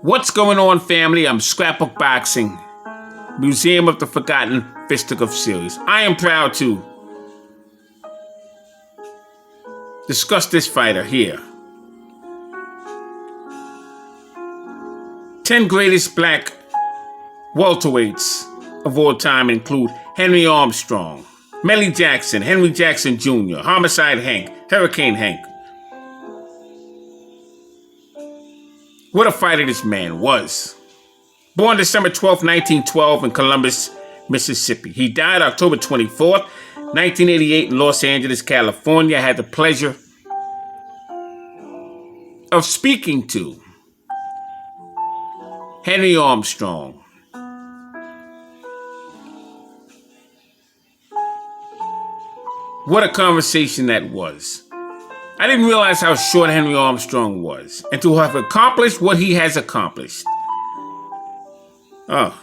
What's going on, family? I'm Scrapbook Boxing, Museum of the Forgotten Fisticuff Series. I am proud to discuss this fighter here. 10 greatest black welterweights of all time include Henry Armstrong, Melly Jackson, Henry Jackson Jr., Homicide Hank, Hurricane Hank. What a fighter this man was. Born December 12, 1912 in Columbus, Mississippi. He died October 24th, 1988 in Los Angeles, California. I had the pleasure of speaking to Henry Armstrong. What a conversation that was. I didn't realize how short Henry Armstrong was, and to have accomplished what he has accomplished. Oh,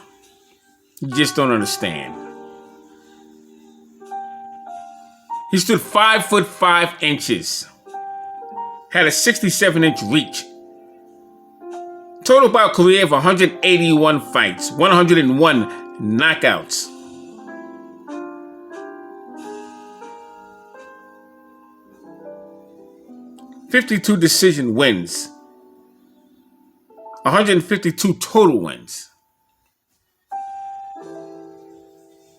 you just don't understand. He stood 5'5", had a 67-inch reach. Total bout career of 181 fights, 101 knockouts. .52 decision wins, 152 total wins.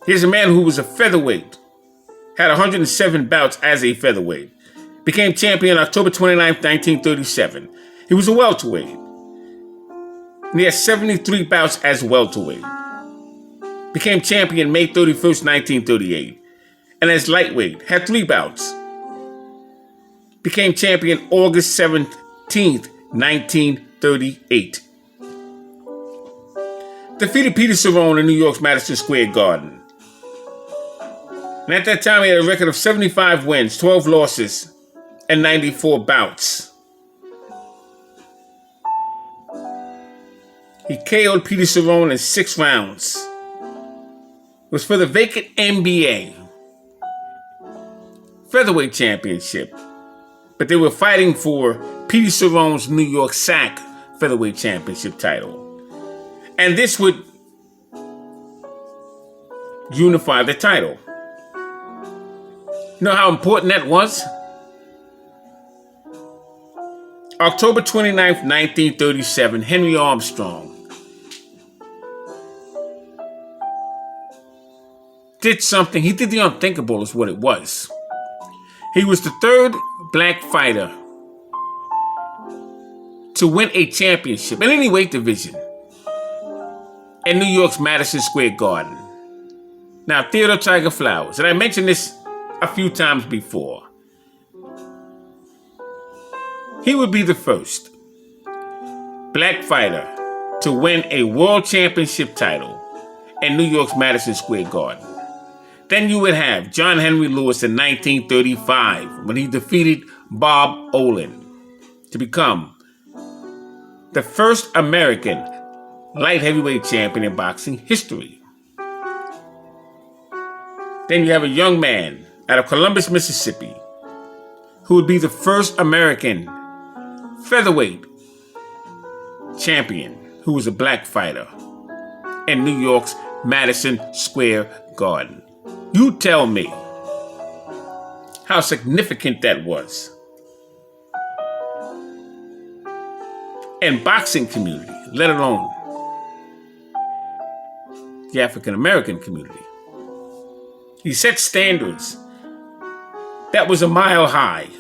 Here's a man who was a featherweight, had 107 bouts as a featherweight, became champion October 29th, 1937. He was a welterweight, and he had 73 bouts as welterweight. Became champion May 31st, 1938, and as lightweight, had 3 bouts. Became champion August 17th, 1938. Defeated Peter Cerrone in New York's Madison Square Garden. And at that time, he had a record of 75 wins, 12 losses, and 94 bouts. He KO'd Peter Cerrone in 6 rounds. It was for the vacant NBA featherweight championship. But they were fighting for Peter Cerrone's New York SAC featherweight championship title. And this would unify the title. You know how important that was? October 29th, 1937, Henry Armstrong did something. He did the unthinkable is what it was. He was the 3rd black fighter to win a championship in any weight division in New York's Madison Square Garden. Now, Theodore Tiger Flowers, and I mentioned this a few times before, he would be the first black fighter to win a world championship title in New York's Madison Square Garden. Then you would have John Henry Lewis in 1935 when he defeated Bob Olin to become the first American light heavyweight champion in boxing history. Then you have a young man out of Columbus, Mississippi, who would be the first American featherweight champion who was a black fighter in New York's Madison Square Garden. You tell me how significant that was. In boxing community, let alone the African American community. He set standards that was a mile high.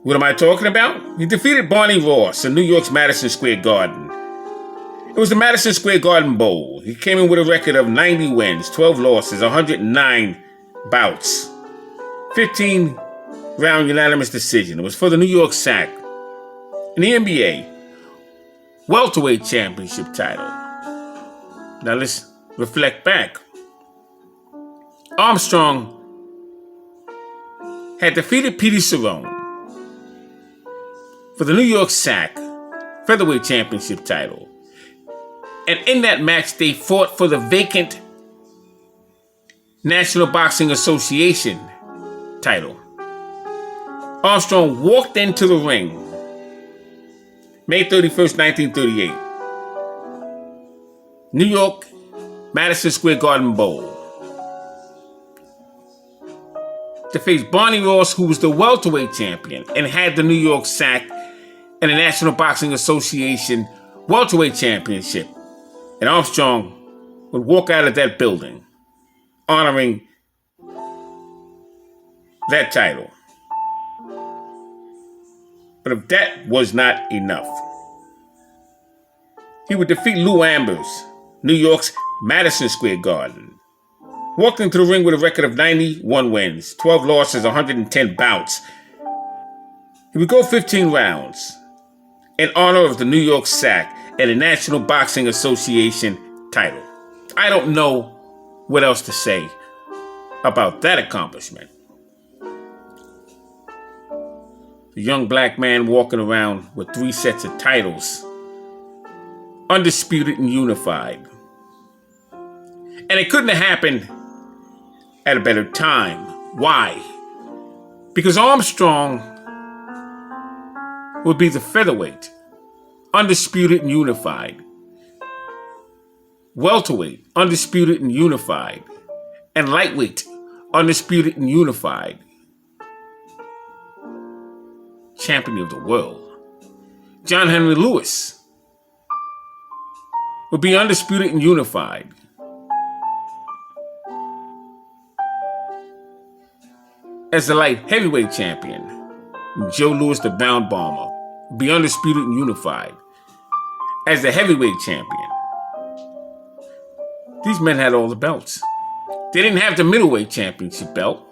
What am I talking about? He defeated Barney Ross in New York's Madison Square Garden. It was the Madison Square Garden Bowl. He came in with a record of 90 wins, 12 losses, 109 bouts, 15-round unanimous decision. It was for the New York SAC and the NBA welterweight championship title. Now let's reflect back. Armstrong had defeated Peter Cerrone for the New York SAC featherweight championship title. And in that match, they fought for the vacant National Boxing Association title. Armstrong walked into the ring May 31st, 1938. New York, Madison Square Garden Bowl. To face Barney Ross, who was the welterweight champion and had the New York SAC and the National Boxing Association welterweight championship. And Armstrong would walk out of that building honoring that title. But if that was not enough, he would defeat Lou Ambers, New York's Madison Square Garden. Walked into the ring with a record of 91 wins, 12 losses, 110 bouts. He would go 15 rounds in honor of the New York SAC and the National Boxing Association title. I don't know what else to say about that accomplishment. A young black man walking around with 3 sets of titles, undisputed and unified. And it couldn't have happened at a better time. Why? Because Armstrong would be the featherweight, undisputed and unified. Welterweight, undisputed and unified. And lightweight, undisputed and unified. Champion of the world. John Henry Lewis would be undisputed and unified. As the light heavyweight champion, Joe Louis the Bound Bomber would be undisputed and unified. As the heavyweight champion, these men had all the belts. They didn't have the middleweight championship belt,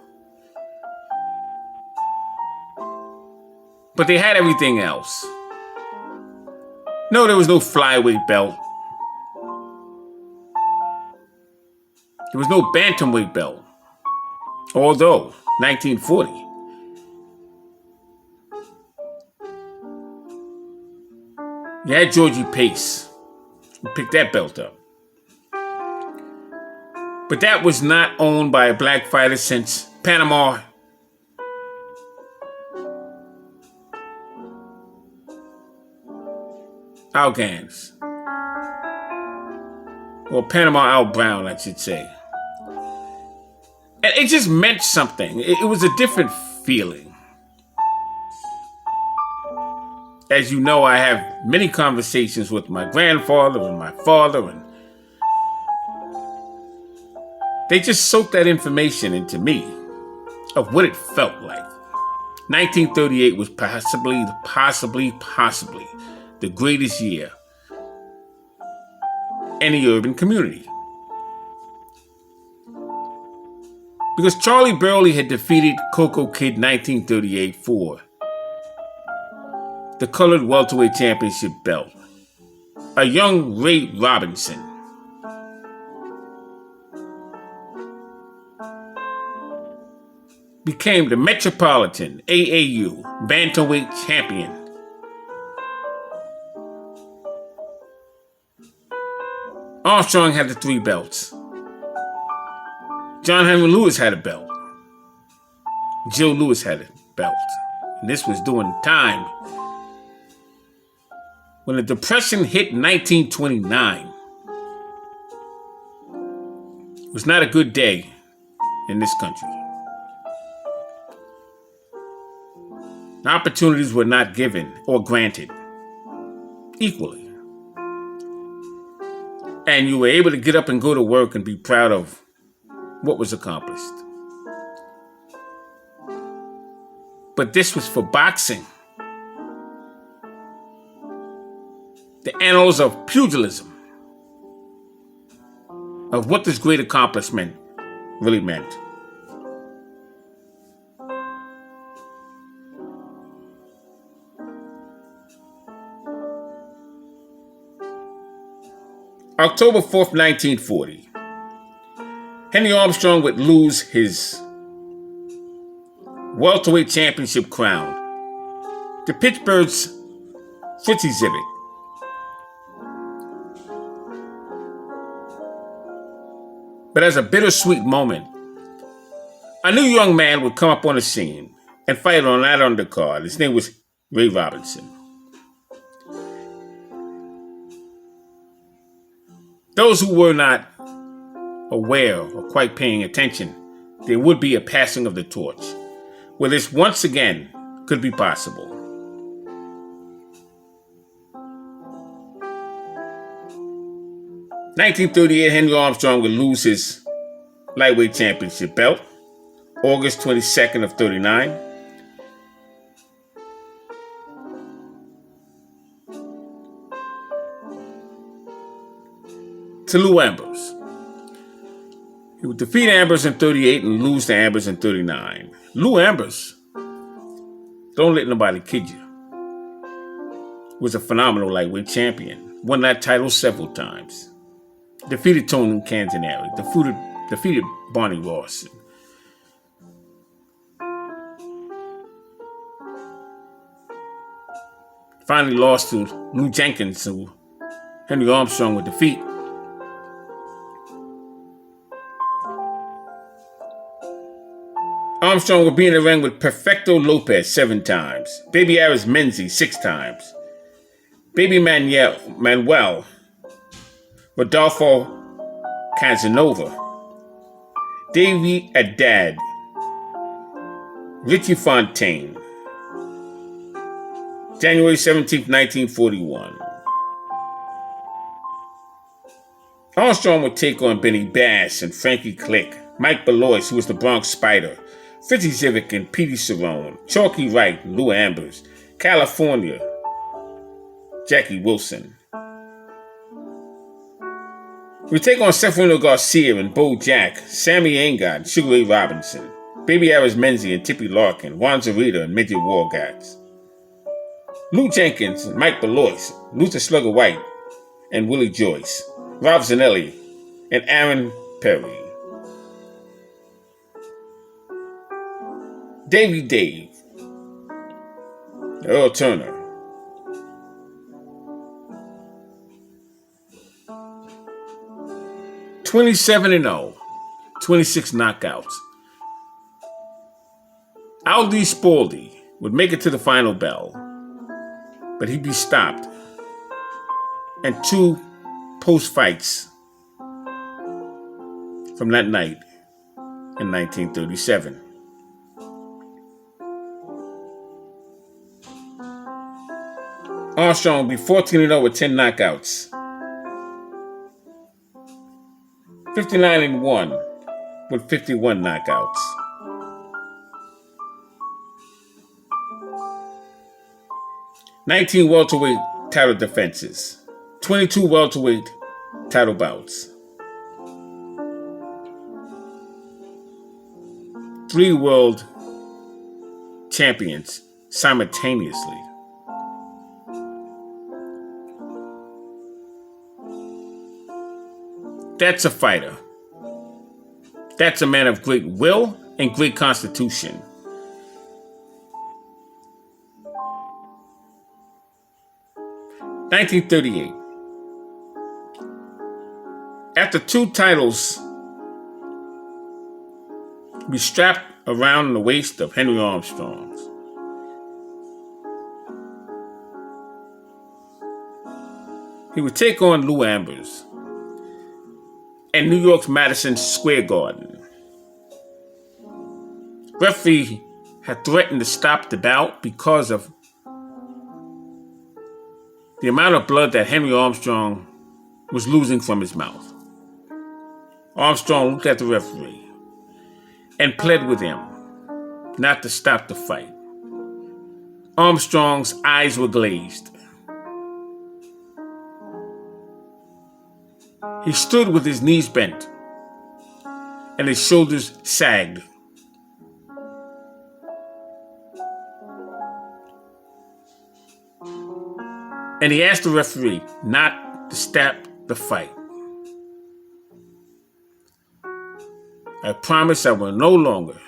but they had everything else. No, there was no flyweight belt. There was no bantamweight belt. Although, 1940, you had Georgie Pace, who picked that belt up. But that was not owned by a black fighter since Panama. Al Gans. Or Panama Al Brown, I should say. And it just meant something. It was a different feeling. As you know, I have many conversations with my grandfather and my father, and they just soaked that information into me of what it felt like. 1938 was possibly the greatest year in the urban community. Because Charlie Burley had defeated Coco Kid 1938 for the colored welterweight championship belt. A young Ray Robinson became the Metropolitan AAU bantamweight champion. Armstrong had the 3 belts. John Henry Lewis had a belt. Joe Louis had a belt. And this was during the time when the Depression hit in 1929. It was not a good day in this country. Opportunities were not given or granted equally. And you were able to get up and go to work and be proud of what was accomplished. But this was for boxing. The annals of pugilism, of what this great accomplishment really meant. October 4th, 1940, Henry Armstrong would lose his welterweight championship crown to Pittsburgh's Fritzy Zivit. But as a bittersweet moment, a new young man would come up on the scene, and fight on that undercard. His name was Ray Robinson. Those who were not aware or quite paying attention, there would be a passing of the torch, where this once again could be possible. 1938, Henry Armstrong would lose his lightweight championship belt, August 22nd of 39. To Lou Ambers. He would defeat Ambers in 38 and lose to Ambers in 39. Lou Ambers, don't let nobody kid you, was a phenomenal lightweight champion. Won that title several times. Defeated Tony Canzaneri. Defeated Barney Ross. Finally lost to Lou Jenkins, who Henry Armstrong would defeat. Armstrong would be in the ring with Perfecto Lopez 7 times, Baby Arizmendi 6 times, Baby Manuel, Rodolfo Casanova, Davey Haddad, Richie Fontaine. January 17th, 1941. Armstrong would take on Benny Bass and Frankie Click, Mike Belois, who was the Bronx Spider, Fritzy Zivic and Petey Cerrone, Chalky Wright and Lou Ambers, California, Jackie Wilson. We take on Seferino Garcia and Bo Jack, Sammy Angott and Sugar Ray Robinson, Baby Arizmendi and Tippy Larkin, Juan Zarita and Midget Wargats, Lou Jenkins and Mike Belois, Luther Slugger White and Willie Joyce, Rob Zanelli and Aaron Perry. Davey Dave, Earl Turner, (27-0), 26 knockouts. Aldi Spaldi would make it to the final bell, but he'd be stopped, and 2 post-fights from that night in 1937. Armstrong would be 14-0 with 10 knockouts. 59-1 with 51 knockouts. (19 welterweight title defenses, 22 welterweight title bouts, 3 world champions simultaneously. That's a fighter. That's a man of great will and great constitution. (1938). After 2 titles be strapped around the waist of Henry Armstrong's, he would take on Lou Ambers in New York's Madison Square Garden. Referee had threatened to stop the bout because of the amount of blood that Henry Armstrong was losing from his mouth. Armstrong looked at the referee and pled with him not to stop the fight. Armstrong's eyes were glazed. He stood with his knees bent and his shoulders sagged. And he asked the referee not to stop the fight. I promise I will no longer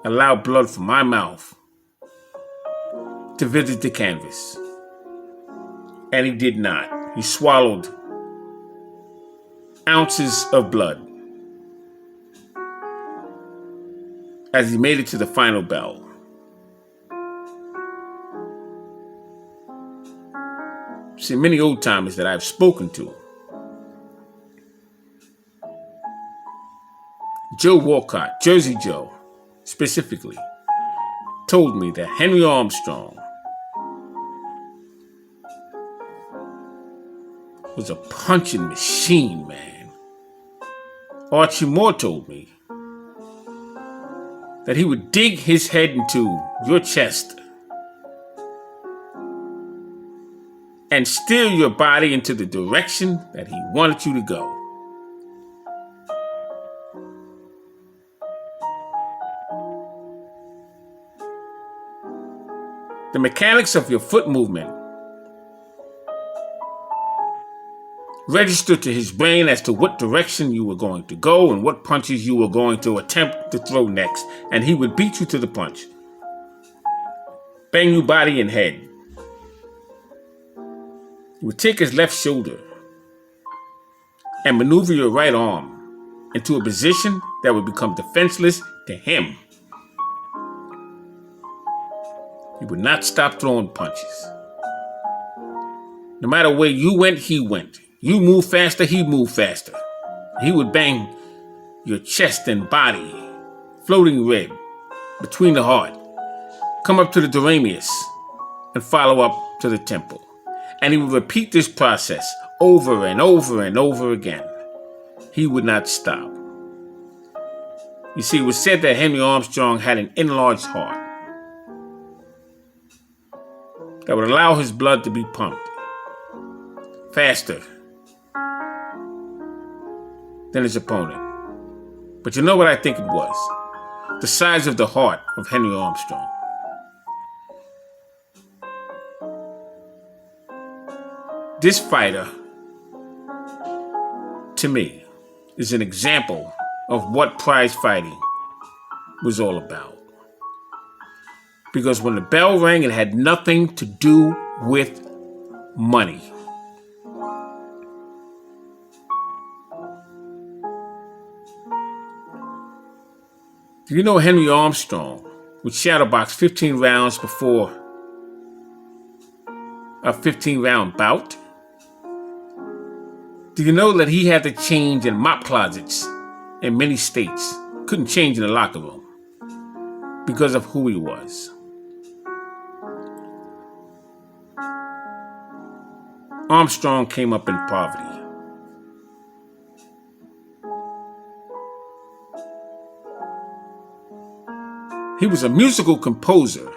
allow blood from my mouth to visit the canvas. And he did not. He swallowed ounces of blood as he made it to the final bell. See, many old timers that I've spoken to, Joe Walcott, Jersey Joe, specifically, told me that Henry Armstrong was a punching machine, man. Archie Moore told me that he would dig his head into your chest and steer your body into the direction that he wanted you to go. The mechanics of your foot movement registered to his brain as to what direction you were going to go and what punches you were going to attempt to throw next, and he would beat you to the punch, bang you body and head. He would take his left shoulder and maneuver your right arm into a position that would become defenseless to him. He would not stop throwing punches. No matter where you went, he went. You moved faster, he moved faster. He would bang your chest and body, floating rib, between the heart, come up to the durameus, and follow up to the temple. And he would repeat this process over and over and over again. He would not stop. You see, it was said that Henry Armstrong had an enlarged heart that would allow his blood to be pumped faster than his opponent. But you know what I think it was? The size of the heart of Henry Armstrong. This fighter, to me, is an example of what prize fighting was all about. Because when the bell rang, it had nothing to do with money. Do you know Henry Armstrong would shadowbox 15 rounds before a 15-round bout? Do you know that he had to change in mop closets in many states? Couldn't change in the locker room because of who he was. Armstrong came up in poverty. He was a musical composer.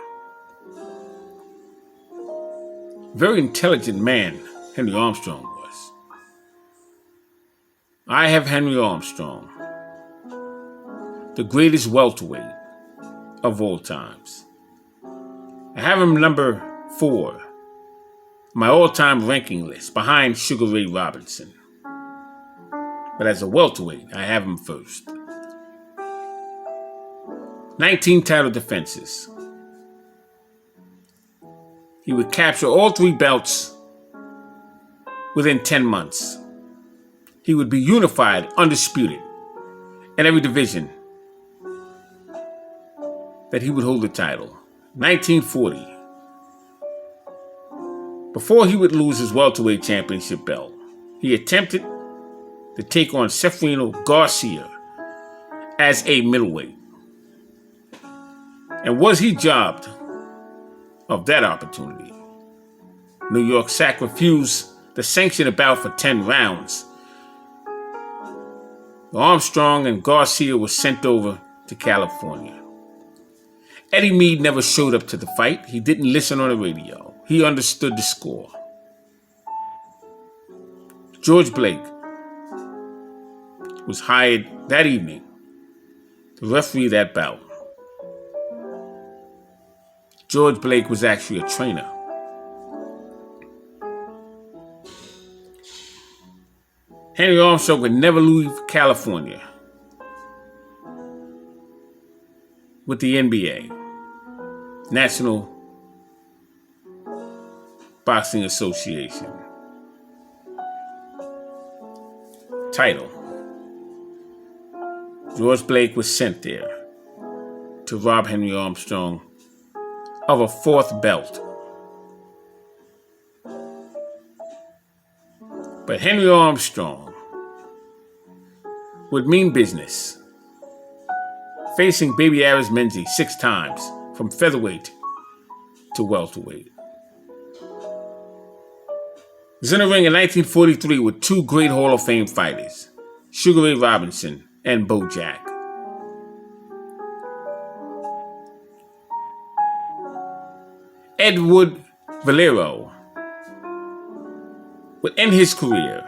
Very intelligent man, Henry Armstrong was. I have Henry Armstrong, the greatest welterweight of all times. I have him number 4. My all-time ranking list, behind Sugar Ray Robinson. But as a welterweight, I have him first. 19 title defenses. He would capture all 3 belts within 10 months. He would be unified, undisputed, in every division that he would hold the title. 1940. Before he would lose his welterweight championship belt, he attempted to take on Seferino Garcia as a middleweight. And was he jobbed of that opportunity? New York SAC refused to sanction a bout for 10 rounds. Armstrong and Garcia were sent over to California. Eddie Meade never showed up to the fight. He didn't listen on the radio. He understood the score. George Blake was hired that evening to referee that bout. George Blake was actually a trainer. Henry Armstrong would never leave California with the NBA, National Boxing Association title. George Blake was sent there to rob Henry Armstrong of a 4th belt. But Henry Armstrong would mean business, facing Baby Arizmendi 6 times from featherweight to welterweight. He was in the ring in 1943 with 2 great Hall of Fame fighters, Sugar Ray Robinson and Bo Jack. Edward Valero would end his career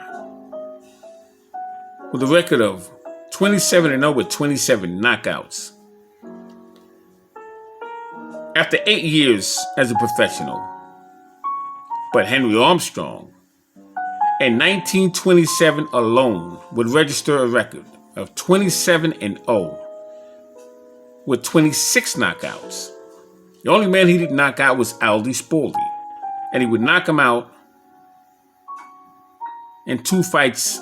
with a record of 27-0 with 27 knockouts. After 8 years as a professional, but Henry Armstrong, in 1927 alone, would register a record of 27-0 with 26 knockouts. The only man he didn't knock out was Aldi Spaldi, and he would knock him out in 2 fights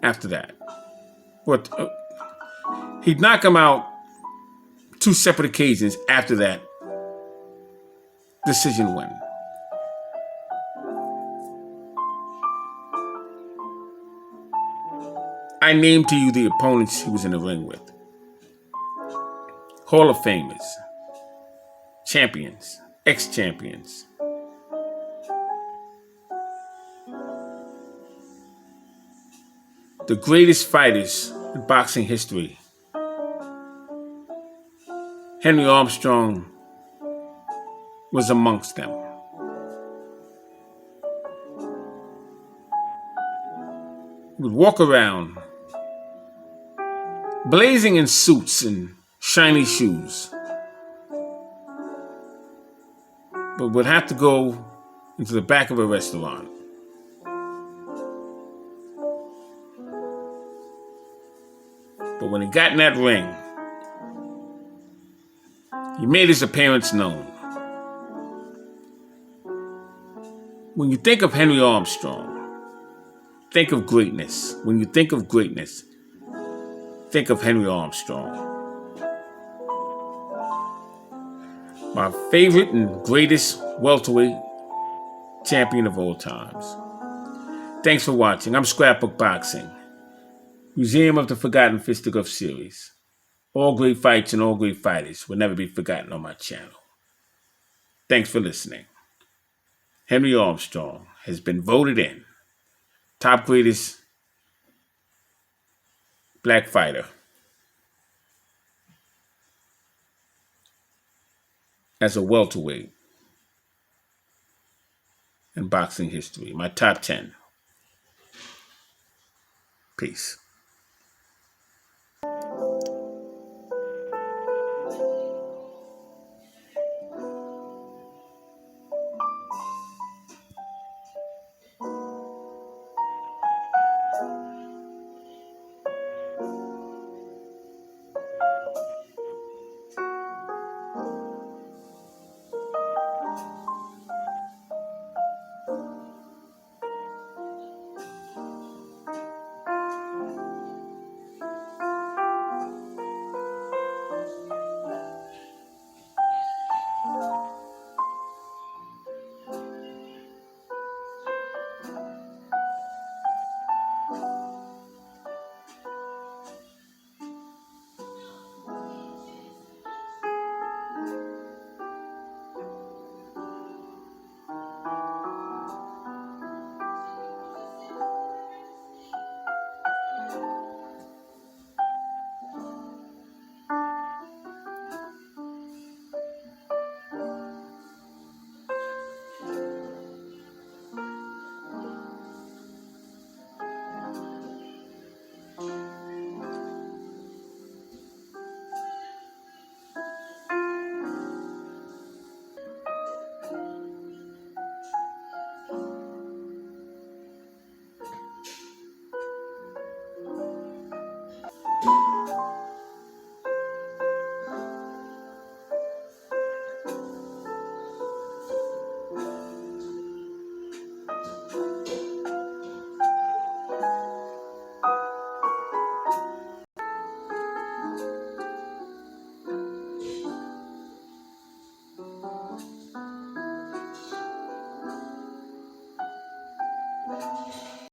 after that. But he'd knock him out 2 separate occasions after that decision win. I named to you the opponents he was in the ring with. Hall of Famers, champions, ex-champions. The greatest fighters in boxing history. Henry Armstrong was amongst them. He would walk around blazing in suits and shiny shoes, but would have to go into the back of a restaurant. But when he got in that ring, he made his appearance known. When you think of Henry Armstrong, think of greatness. When you think of greatness, think of Henry Armstrong. My favorite and greatest welterweight champion of all times. Thanks for watching. I'm Scrapbook Boxing, Museum of the Forgotten Fisticuff series. All great fights and all great fighters will never be forgotten on my channel. Thanks for listening. Henry Armstrong has been voted in top greatest black fighter as a welterweight in boxing history. My top 10. Peace.